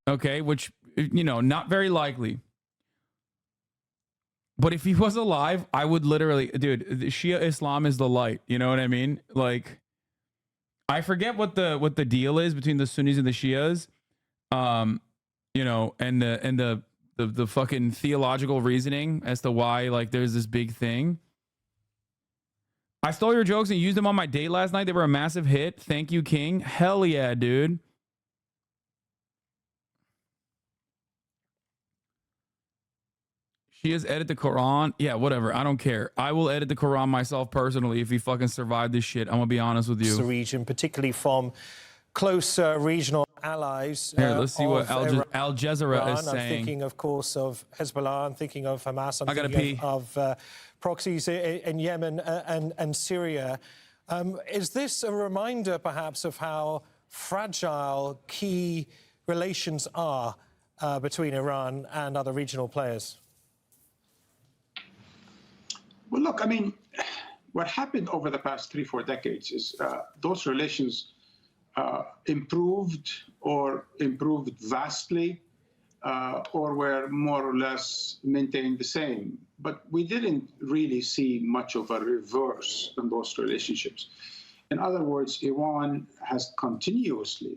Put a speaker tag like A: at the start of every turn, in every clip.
A: Okay, which, you know, not very likely. But if he was alive, I would literally, dude, Shia Islam is the light. You know what I mean? Like, I forget what the deal is between the Sunnis and the Shias. You know, and the fucking theological reasoning as to why, like, there's this big thing. I stole your jokes and used them on my date last night. They were a massive hit. Thank you, King. Hell yeah, dude. She has edited the Quran. Yeah, whatever. I don't care. I will edit the Quran myself personally if he fucking survived this shit. I'm gonna be honest with you.
B: The region, particularly from close regional allies.
A: Here, let's see what Al Jazeera is saying.
B: I'm thinking, of course, of Hezbollah. I'm thinking of Hamas. I'm
A: thinking
B: of proxies in Yemen and Syria. Is this a reminder, perhaps, of how fragile key relations are between Iran and other regional players?
C: Well, look, I mean, what happened over the past 3-4 decades is those relations improved vastly or were more or less maintained the same. But we didn't really see much of a reverse in those relationships. In other words, Iran has continuously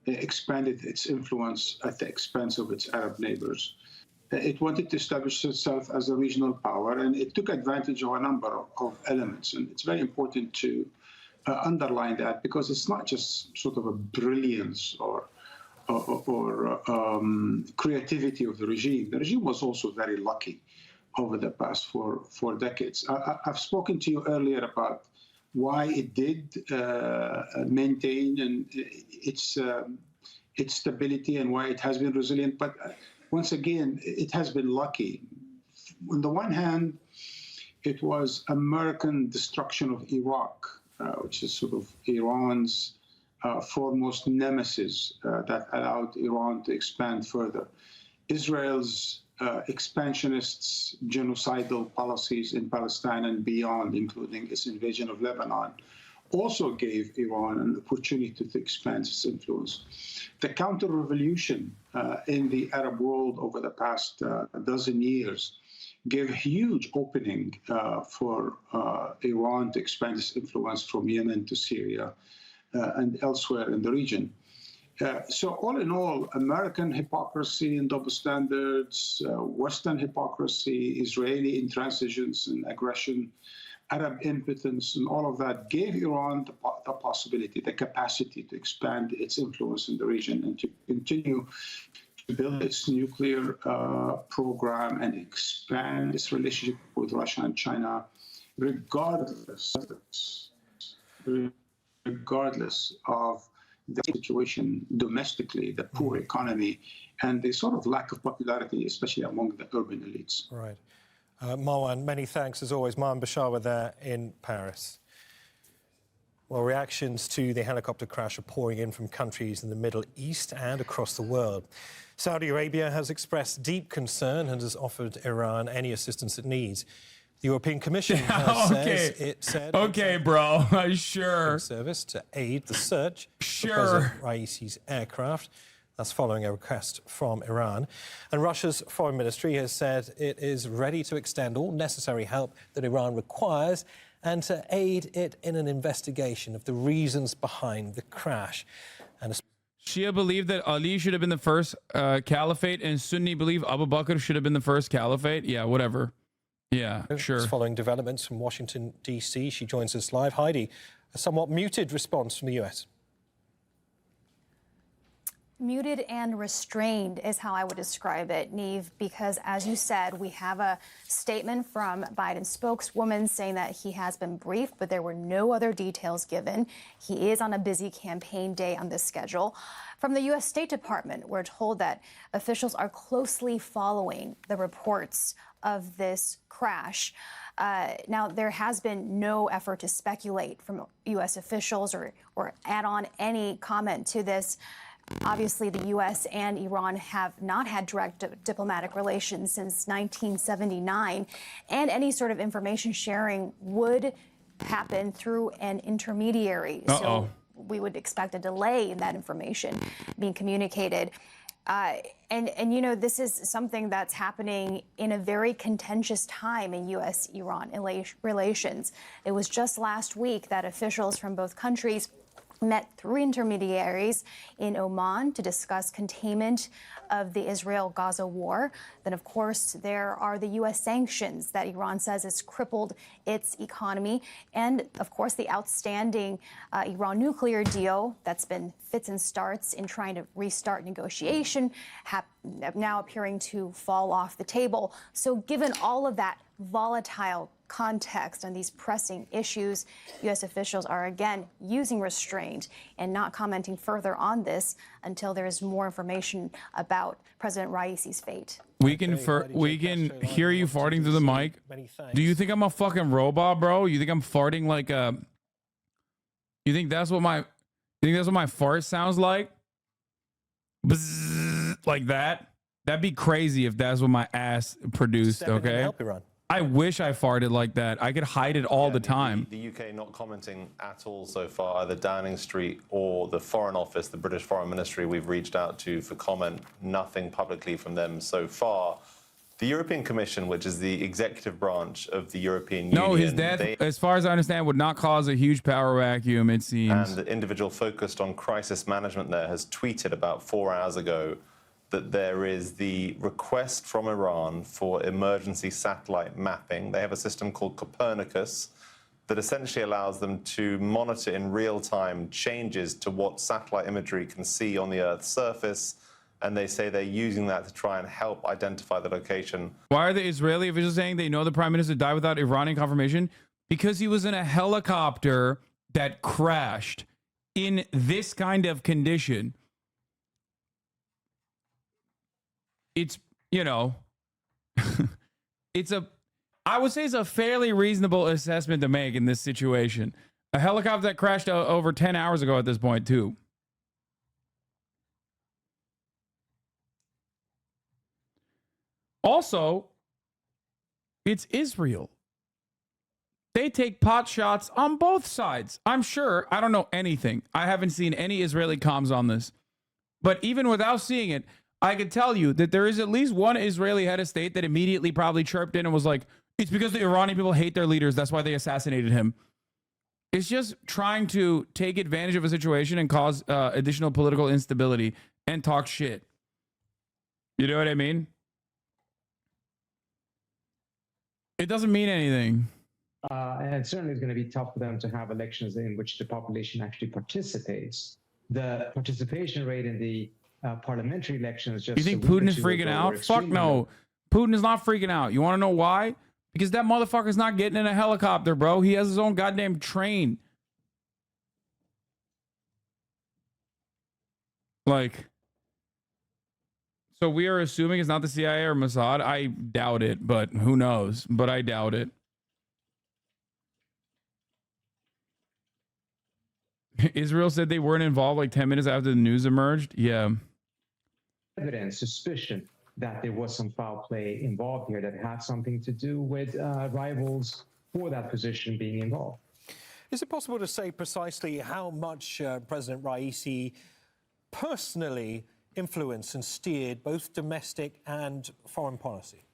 C: expanded its influence at the expense of its Arab neighbors. It wanted to establish itself as a regional power, and it took advantage of a number of elements. And it's very important to underline that, because it's not just sort of a brilliance or creativity of the regime. The regime was also very lucky over the past four decades. I've spoken to you earlier about why it did maintain its stability and why it has been resilient. But once again, it has been lucky. On the one hand, it was American destruction of Iraq, which is sort of Iran's foremost nemesis that allowed Iran to expand further. Israel's expansionists' genocidal policies in Palestine and beyond, including its invasion of Lebanon, also gave Iran an opportunity to expand its influence. The counter-revolution in the Arab world over the past dozen years gave a huge opening for Iran to expand its influence from Yemen to Syria and elsewhere in the region. So all in all, American hypocrisy and double standards, Western hypocrisy, Israeli intransigence and aggression, Arab impotence, and all of that gave Iran the possibility, the capacity to expand its influence in the region and to continue to build its nuclear program and expand its relationship with Russia and China, regardless of the situation domestically, the poor economy, and the sort of lack of popularity, especially among the urban elites.
B: Right. Marwan, many thanks as always. Marwan Bashar there in Paris. Well, reactions to the helicopter crash are pouring in from countries in the Middle East and across the world. Saudi Arabia has expressed deep concern and has offered Iran any assistance it needs. The European Commission said
A: okay, bro, sure.
B: Service to aid the search
A: for
B: President Raisi's aircraft. That's following a request from Iran. And Russia's foreign ministry has said it is ready to extend all necessary help that Iran requires and to aid it in an investigation of the reasons behind the crash. And
A: Shia believe that Ali should have been the first caliphate, and Sunni believe Abu Bakr should have been the first caliphate. Yeah, whatever. Yeah, sure.
B: Following developments from Washington, D.C., she joins us live. Heidi, a somewhat muted response from the U.S.
D: Muted and restrained is how I would describe it, Neve, because as you said, we have a statement from Biden's spokeswoman saying that he has been briefed, but there were no other details given. He is on a busy campaign day on this schedule. From the U.S. State Department, we're told that officials are closely following the reports of this crash. Now, there has been no effort to speculate from U.S. officials or add on any comment to this. Obviously, the U.S. and Iran have not had direct diplomatic relations since 1979, and any sort of information sharing would happen through an intermediary. So we would expect a delay in that information being communicated. And you know, this is something that's happening in a very contentious time in U.S.-Iran relations. It was just last week that officials from both countries met through intermediaries in Oman to discuss containment of the Israel-Gaza war. Then, of course, there are the U.S. sanctions that Iran says has crippled its economy. And, of course, the outstanding Iran nuclear deal that's been fits and starts in trying to restart negotiation, now appearing to fall off the table. So given all of that volatile context on these pressing issues, U.S. officials are again using restraint and not commenting further on this until there is more information about President Raisi's fate.
A: We can hear you farting through the mic. Do you think I'm a fucking robot, bro? You think I'm farting like a? You think that's what my fart sounds like? Bzzz, like that? That'd be crazy if that's what my ass produced. Okay.
B: Help Iran.
A: I wish I farted like that. I could hide it all the time.
E: The UK not commenting at all so far, either Downing Street or the Foreign Office, the British Foreign Ministry we've reached out to for comment, nothing publicly from them so far. The European Commission, which is the executive branch of the European Union.
A: No, his death, as far as I understand, would not cause a huge power vacuum, it seems.
E: And the individual focused on crisis management there has tweeted about 4 hours ago that there is the request from Iran for emergency satellite mapping. They have a system called Copernicus that essentially allows them to monitor in real time changes to what satellite imagery can see on the Earth's surface. And they say they're using that to try and help identify the location.
A: Why are the Israeli officials saying they know the prime minister died without Iranian confirmation? Because he was in a helicopter that crashed in this kind of condition. It's, you know, I would say it's a fairly reasonable assessment to make in this situation. A helicopter that crashed over 10 hours ago at this point, too. Also, it's Israel. They take pot shots on both sides. I'm sure. I don't know anything. I haven't seen any Israeli comms on this. But even without seeing it, I could tell you that there is at least one Israeli head of state that immediately probably chirped in and was like, it's because the Iranian people hate their leaders. That's why they assassinated him. It's just trying to take advantage of a situation and cause additional political instability and talk shit. You know what I mean? It doesn't mean anything.
F: And certainly it's going to be tough for them to have elections in which the population actually participates. The participation rate in the parliamentary elections just...
A: You think Putin is freaking out? Fuck no. Putin is not freaking out. You want to know why? Because that motherfucker's not getting in a helicopter, bro. He has his own goddamn train. Like... So we are assuming it's not the CIA or Mossad. I doubt it, but who knows? But I doubt it. Israel said they weren't involved like 10 minutes after the news emerged. Yeah.
F: Evidence, suspicion that there was some foul play involved here that had something to do with rivals for that position being involved.
B: Is it possible to say precisely how much President Raisi personally influenced and steered both domestic and foreign policy?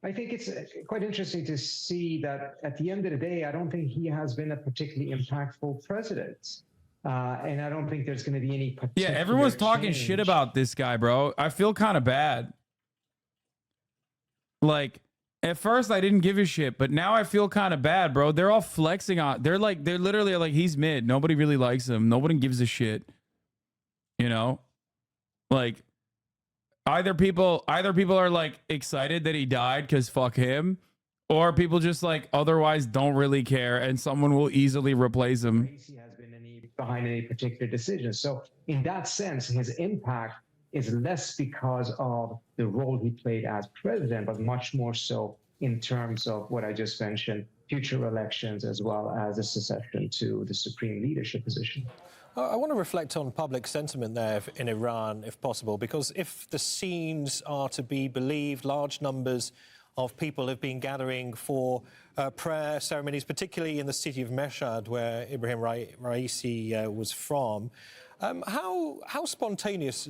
F: I think it's quite interesting to see that at the end of the day, I don't think he has been a particularly impactful president. And I don't think there's going to be any particular
A: Yeah, everyone's talking shit about this guy, bro. I feel kind of bad. Like, at first I didn't give a shit, but now I feel kind of bad, bro. They're all flexing on. They're literally like, he's mid. Nobody really likes him. Nobody gives a shit. You know, like either people are like excited that he died because fuck him, or people just like otherwise don't really care and someone will easily replace him.
F: Raisi has been behind any particular decision. So in that sense, his impact is less because of the role he played as president, but much more so in terms of what I just mentioned, future elections, as well as the succession to the supreme leadership position.
B: I want to reflect on public sentiment there in Iran, if possible, because if the scenes are to be believed, large numbers of people have been gathering for prayer ceremonies, particularly in the city of Mashhad, where Ebrahim Raisi was from. How spontaneous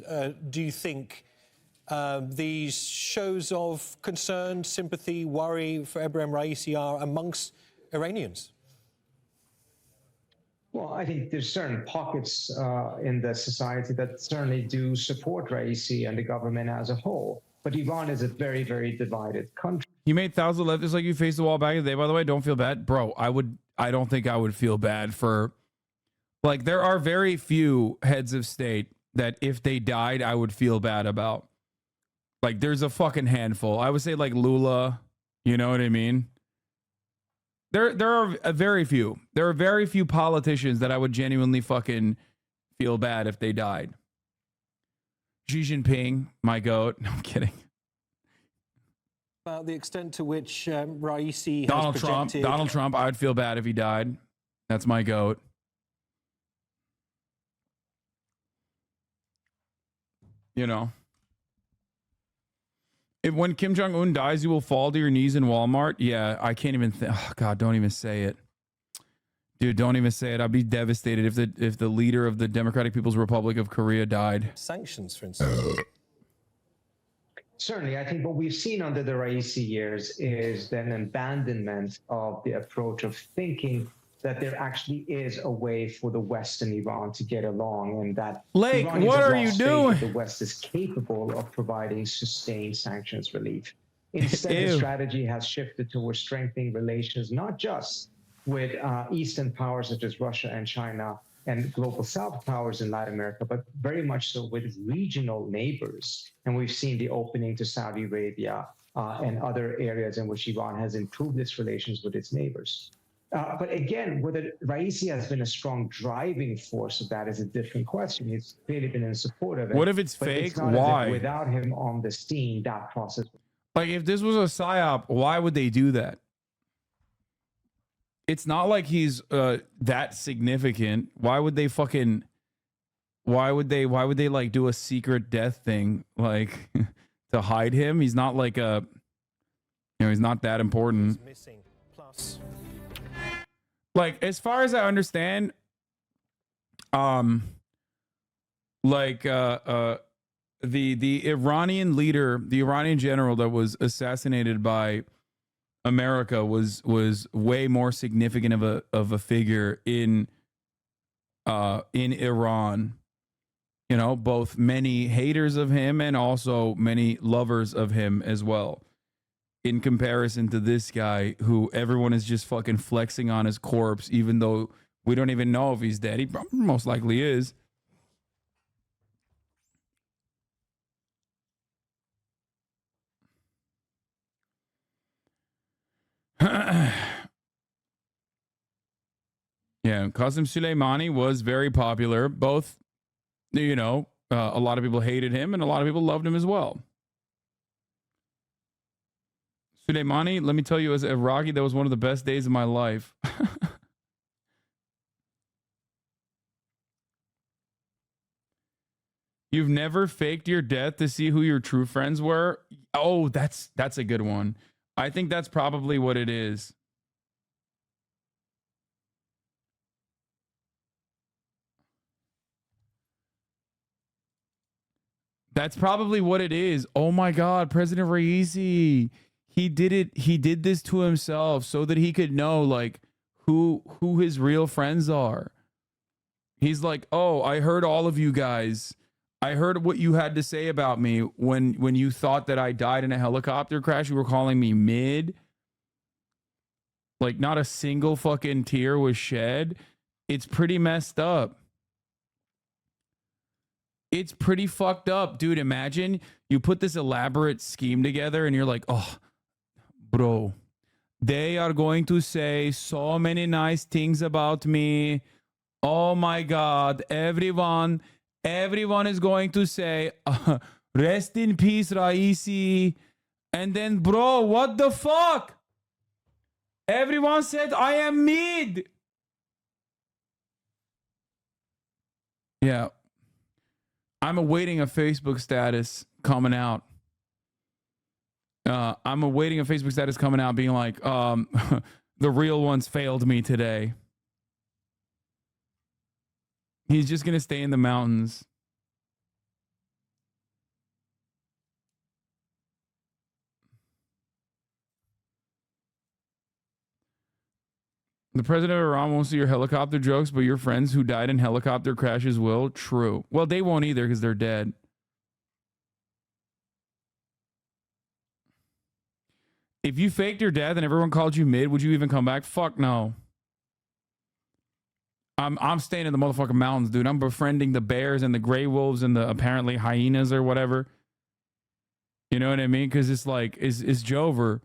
B: do you think these shows of concern, sympathy, worry for Ebrahim Raisi are amongst Iranians?
F: Well, I think there's certain pockets in the society that certainly do support Raisi and the government as a whole. But Iran is a very, very divided country.
A: You made thousands of leftists like you face the wall back in the day, by the way. Don't feel bad. Bro, I don't think I would feel bad for, like, there are very few heads of state that if they died, I would feel bad about. Like, there's a fucking handful. I would say like Lula, you know what I mean? There are very few. There are very few politicians that I would genuinely fucking feel bad if they died. Xi Jinping, my goat. No, I'm kidding.
B: About the extent to which Raisi
A: Donald
B: has
A: Trump.
B: projected...
A: Donald Trump, I would feel bad if he died. That's my goat. You know. If when Kim Jong-un dies, you will fall to your knees in Walmart. Yeah, I can't even oh God, don't even say it. Dude, don't even say it. I'd be devastated if the leader of the Democratic People's Republic of Korea died.
B: Sanctions, for instance.
F: Certainly, I think what we've seen under the Raisi years is then an abandonment of the approach of thinking that there actually is a way for the West and Iran to get along, and that
A: Lake,
F: Iranians
A: what
F: have
A: are you
F: lost faith
A: doing?
F: that the West is capable of providing sustained sanctions relief. Instead, the
A: Ew.
F: strategy has shifted towards strengthening relations, not just with Eastern powers such as Russia and China and global South powers in Latin America, but very much so with regional neighbors. And we've seen the opening to Saudi Arabia and other areas in which Iran has improved its relations with its neighbors. But again, whether Raisi has been a strong driving force of that is a different question. He's clearly been in support of it.
A: What if it's
F: but
A: fake?
F: It's not
A: Why?
F: as if without him on the scene, that process.
A: Like, if this was a psyop, why would they do that? It's not like he's that significant. Why would they like do a secret death thing, like to hide him? He's not like he's not that important.
B: Missing. Plus,
A: Like, as far as I understand, the Iranian leader, the Iranian general that was assassinated by America was way more significant of a figure in Iran. You know, both many haters of him and also many lovers of him as well. In comparison to this guy who everyone is just fucking flexing on his corpse, even though we don't even know if he's dead. He most likely is. Yeah, Qasem Soleimani was very popular. Both, you know, a lot of people hated him and a lot of people loved him as well. Soleimani, let me tell you, as a Iraqi, that was one of the best days of my life. You've never faked your death to see who your true friends were? Oh, that's a good one. I think that's probably what it is. That's probably what it is. Oh my God, President Raisi. He did it. He did this to himself so that he could know like who his real friends are. He's like, "Oh, I heard all of you guys. I heard what you had to say about me when you thought that I died in a helicopter crash. You were calling me mid. Like not a single fucking tear was shed. It's pretty messed up. It's pretty fucked up, dude. Imagine you put this elaborate scheme together and you're like, oh, bro, they are going to say so many nice things about me. Oh my God, everyone is going to say, rest in peace, Raisi. And then, bro, what the fuck? Everyone said I am mid. Yeah. I'm awaiting a Facebook status coming out. I'm awaiting a Facebook status coming out being like, the real ones failed me today. He's just gonna stay in the mountains. The president of Iran won't see your helicopter jokes, but your friends who died in helicopter crashes will. True. Well, they won't either because they're dead. If you faked your death and everyone called you mid, would you even come back? Fuck no. I'm staying in the motherfucking mountains, dude. I'm befriending the bears and the gray wolves and the apparently hyenas or whatever. You know what I mean? Because it's like, it's Jover.